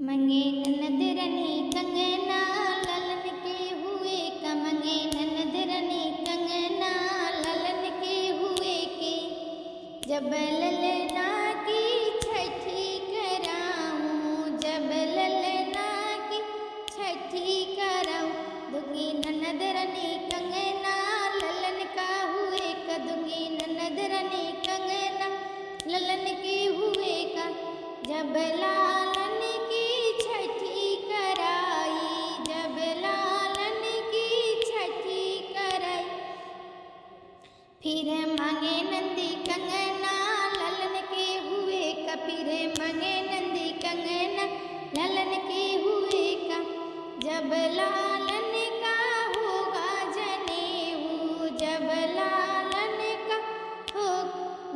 मंगे ननद रनी कंगना ललन के हुए का। मंगे ननद रनी कंगना ललन के हुए के। जब ललना की छठी कराऊं, जब ललना की छठी कराऊं, दूंगी ननद रनी कंगना ललन का हुए का। दूंगी ननद रनी कंगना ललन के हुए का। जब लालन की छठी कराई, जब लालन की छठी कराई, फिर मांगे नंदी कंगना ललन के हुए का। फिर मांगे नंदी कंगना ललन के हुए का। जब लालन का होगा जनेऊ, जब लालन का हो,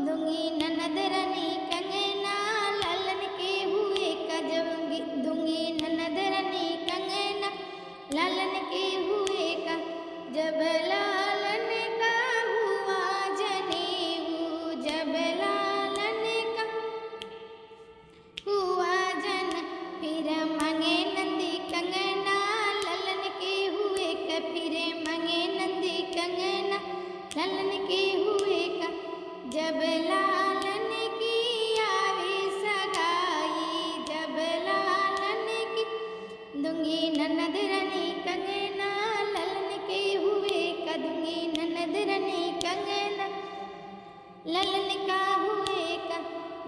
दूंगी ननद रनी कंगना ललन के हुए का। जब दूंगी ननद रनी कंगना ललन के हुए का। जब लालन का हुआ जनेऊ, जब लालन का हुआ जन, फिर मांगे नंदी कंगना ललन के हुए का। फिर मांगे नंदी कंगना ललन के हुए का। जब लालन की आवे सगाई, जब लालन की, दूंगी ननद रनी कंगना ललन के हुए का। दूंगी ननद रनी कंगना ललन का हुए का।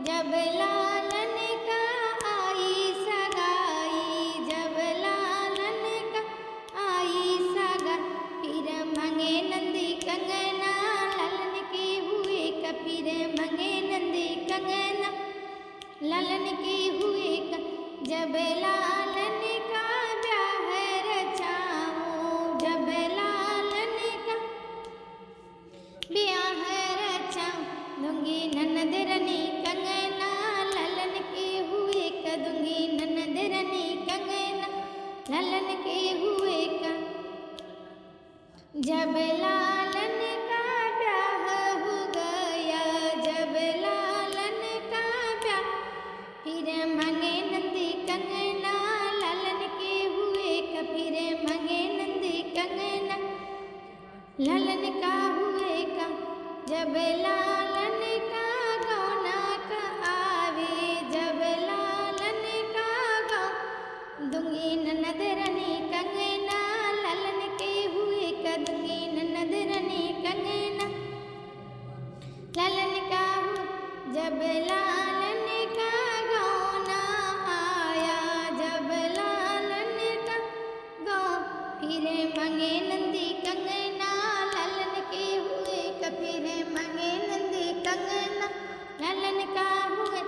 जब लालन का आई सगाई, जब लालन का आई सगा, फिर मांगे नंदी कंगना ललन के हुए का। फिर मांगे नंदी कंगना ललन के हुए का। जब लालन का ब्याह रचाऊं, जब लालन का ब्याह रचाऊं, दूंगी ननद रनी कंगना ललन के हुए का। दूंगी ननद रनी कंगना ललन के हुए का। जब लालन का ब्याह हो गया, जब लालन का ब्याह, फिर मांगे नंदी कंगना ललन के हुए का। फिर मांगे नंदी कंगना ललन का हुए का। जब लालन का गौना का आवे, जब लालन का गौ, दूंगी ननद रनी कंगना ललन के हुए का। दूंगी ननद रनी कंगना ललन का हो। जब लालन का गौना आया, जब लालन का गौ, फिर मांगे नंदी कंगना ललन के हुए का। फिर मांगे नंदी कंगना ललन का हुए।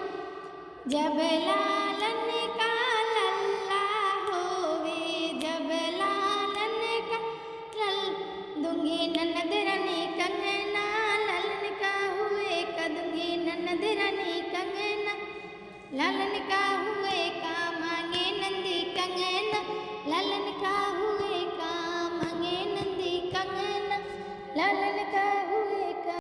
जब लालन का लल्ला होवे, जब लालन का लल, दूंगी ननद रनी कंगना ललन का हुए का। दूंगी ननद रनी कंगना ललन का हुए का। मांगे नंदी कंगना ललन का हुए का। मांगे नंदी कंगना ललन का